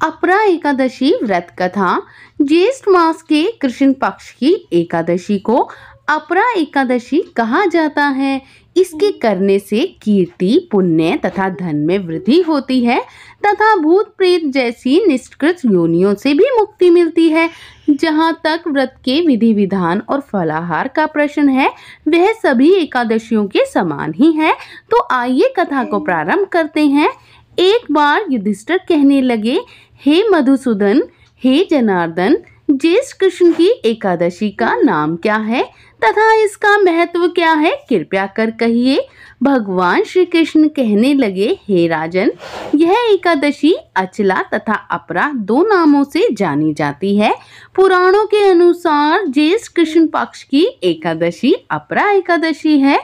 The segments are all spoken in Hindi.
अपरा एकादशी व्रत कथा। ज्येष्ठ मास के कृष्ण पक्ष की एकादशी को अपरा एकादशी कहा जाता है। इसके करने से कीर्ति, पुण्य तथा धन में वृद्धि होती है तथा भूत प्रेत जैसी निष्कृत योनियों से भी मुक्ति मिलती है। जहाँ तक व्रत के विधि विधान और फलाहार का प्रश्न है, वह सभी एकादशियों के समान ही है। तो आइए कथा को प्रारंभ करते हैं। एक बार युधिष्ठिर कहने लगे, हे मधुसूदन, हे जनार्दन, ज्येष्ठ कृष्ण की एकादशी का नाम क्या है तथा इसका महत्व क्या है, कृपया कर कहिए। भगवान श्री कृष्ण कहने लगे, हे राजन, यह एकादशी अचला तथा अपरा दो नामों से जानी जाती है। पुराणों के अनुसार ज्येष्ठ कृष्ण पक्ष की एकादशी अपरा एकादशी है,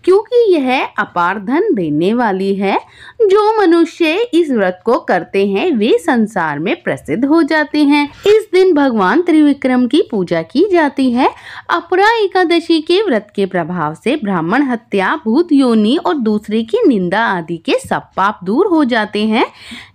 क्योंकि यह अपार धन देने वाली है। जो मनुष्य इस व्रत को करते हैं वे संसार में प्रसिद्ध हो जाते हैं। इस दिन भगवान त्रिविक्रम की पूजा की जाती है। अपरा एकादशी के व्रत के प्रभाव से ब्राह्मण हत्या, भूत योनि और दूसरे की निंदा आदि के सब पाप दूर हो जाते हैं।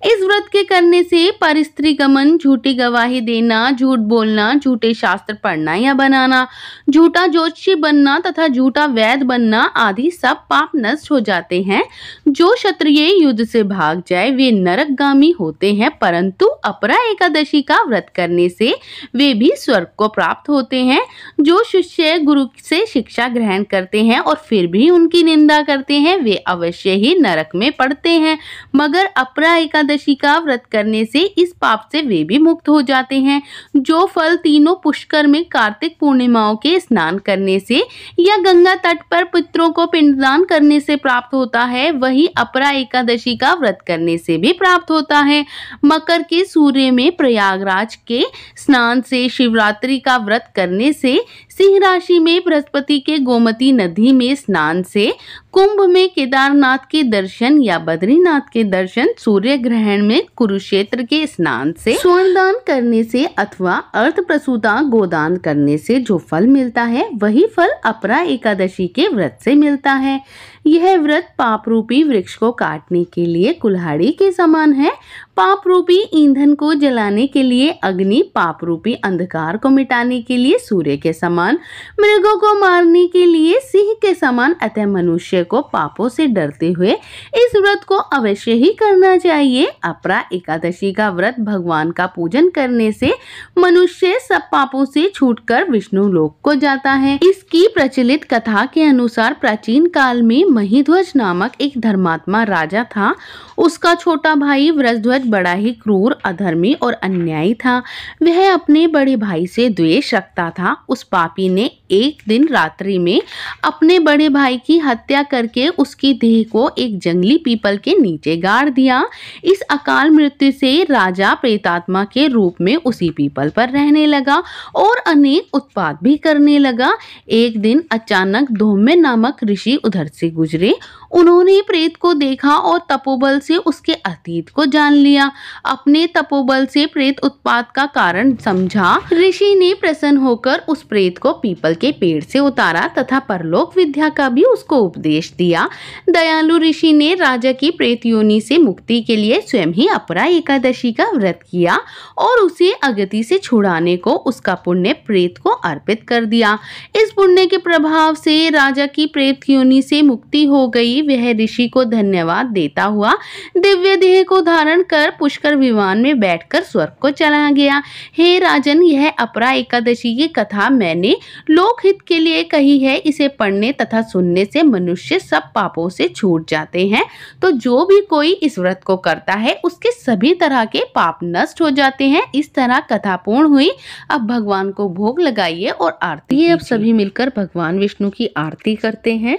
इस व्रत के करने से परस्त्री गमन, झूठी गवाही देना, झूठ बोलना, झूठे शास्त्र पढ़ना या बनाना, झूठा ज्योतिषी बनना तथा झूठा वैद्य बनना आदि सब पाप नष्ट हो जाते हैं। जो क्षत्रिय युद्ध से भाग जाए वे नरकगामी होते हैं, परंतु अपरा एकादशी का व्रत करने से वे भी स्वर्ग को प्राप्त होते हैं। जो शिष्य गुरु से शिक्षा ग्रहण करते हैं और फिर भी उनकी निंदा करते हैं, वे अवश्य ही नरक में पड़ते हैं। मगर अपरा एकादशी का व्रत करने से इस पाप से वे भी मुक्त हो जाते हैं। जो फल तीनों पुष्कर में कार्तिक पूर्णिमाओं के स्नान करने से या गंगा तट पर पितरों को पिंडदान करने से प्राप्त होता है, वही अपरा एकादशी का व्रत करने से भी प्राप्त होता है। मकर के सूर्य में प्रयागराज के स्नान से, शिवरात्रि का व्रत करने से, सिंह राशि में बृहस्पति के गोमती नदी में स्नान से, कुंभ में केदारनाथ के दर्शन या बद्रीनाथ के दर्शन, सूर्य ग्रहण में कुरुक्षेत्र के स्नान से, स्वर्ण दान करने से अथवा अर्थ प्रसूता गोदान करने से जो फल मिलता है, वही फल अपरा एकादशी के व्रत से मिलता है। यह व्रत पाप रूपी वृक्ष को काटने के लिए कुल्हाड़ी के समान है। पाप रूपी ईंधन को जलाने के लिए अग्नि, पाप रूपी अंधकार को मिटाने के लिए सूर्य के समान, मृगों को मारने के लिए सिंह के समान। अतः मनुष्य को पापों से डरते हुए इस व्रत को अवश्य ही करना चाहिए। अपरा एकादशी का व्रत भगवान का पूजन करने से मनुष्य सब पापों से छूटकर विष्णु लोक को जाता है। इसकी प्रचलित कथा के अनुसार प्राचीन काल में महिध्वज नामक एक धर्मात्मा राजा था। उसका छोटा भाई वृषध्वज बड़ा ही क्रूर, अधर्मी और अन्यायी था। वह अपने बड़े भाई से द्वेष रखता था। उस पापी ने एक दिन रात्रि में अपने बड़े भाई की हत्या करके उसकी देह को एक जंगली पीपल के नीचे गाड़ दिया। इस अकाल मृत्यु से राजा प्रेतात्मा के रूप में उसी पीपल पर रहने लगा और अनेक उत्पात भी करने लगा। एक दिन अचानक धौम्य नामक ऋषि उधर से गुजरे। उन्होंने प्रेत को देखा और तपोबल से उसके अतीत को जान लिया। अपने तपोबल से प्रेत उत्पात का कारण समझा। ऋषि ने प्रसन्न होकर उस प्रेत को पीपल के पेड़ से उतारा तथा परलोक विद्या का भी उसको उपदेश दिया। दयालु ऋषि ने राजा की प्रेत योनि से मुक्ति के लिए स्वयं ही अपरा एकादशी का व्रत किया और उसे अगति से छुड़ाने को उसका पुण्य प्रेत को अर्पित कर दिया। इस पुण्य के प्रभाव से राजा की प्रेत योनि से मुक्ति हो गई। वह ऋषि को धन्यवाद देता हुआ दिव्य देह को धारण कर पुष्कर विमान में बैठकर स्वर्ग को चला गया। हे राजन, यह अपरा एकादशी की कथा मैंने लोकहित के लिए कही है। इसे पढ़ने तथा सुनने से मनुष्य सब पापों से छूट जाते हैं। तो जो भी कोई इस व्रत को करता है उसके सभी तरह के पाप नष्ट हो जाते हैं। इस तरह कथा पूर्ण हुई। अब भगवान को भोग लगाइए और आरती। अब सभी मिलकर भगवान विष्णु की आरती करते हैं।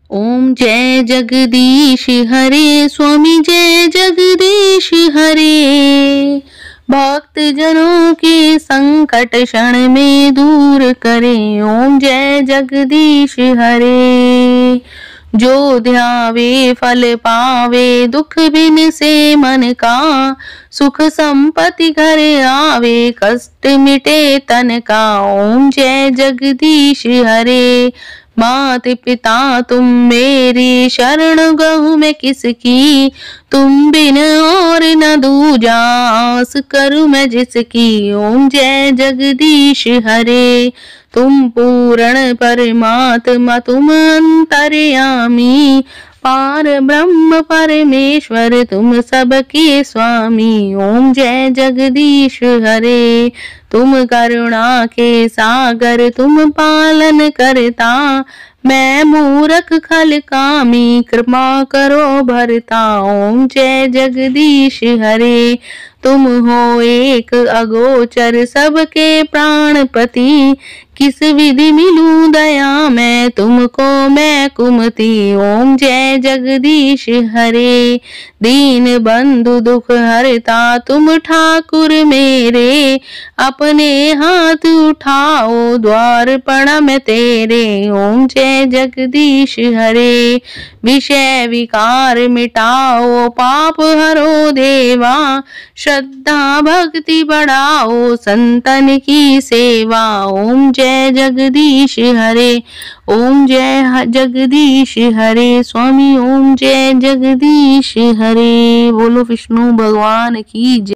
ओम जय जगदीश हरे, स्वामी जय जगदीश हरे। भक्त जनों के संकट क्षण में दूर करे। ओम जय जगदीश हरे। जो ध्यावे फल पावे, दुख बिन से मन का। सुख संपत्ति घर आवे, कष्ट मिटे तन का। ओम जय जगदीश हरे। मात पिता तुम मेरी, शरण गहु मैं किसकी। तुम बिन और न दूजा, आस करूं मैं जिसकी। ओम जय जगदीश हरे। तुम पूर्ण परमात्मा तुम अंतर्यामी, पार ब्रह्म परमेश्वर तुम सबके स्वामी। ओम जय जगदीश हरे। तुम करुणा के सागर तुम पालन करता, मैं मूरख खल कामी कृपा करो भरता। ओम जय जगदीश हरे। तुम हो एक अगोचर सबके प्राणपति, किस विधि मिलूं दया मैं तुमको मैं कुमति। ओम जय जगदीश हरे। दीन बंधु दुख हरता तुम ठाकुर मेरे, अपने हाथ उठाओ द्वार प्रणाम तेरे। ओम जय जगदीश हरे। विषय विकार मिटाओ पाप हरो देवा, श्रद्धा भक्ति बढ़ाओ संतन की सेवा। ओम जय जगदीश हरे। ओम जय जगदीश हरे। स्वामी ओम जय जगदीश हरे। बोलो विष्णु भगवान की जय।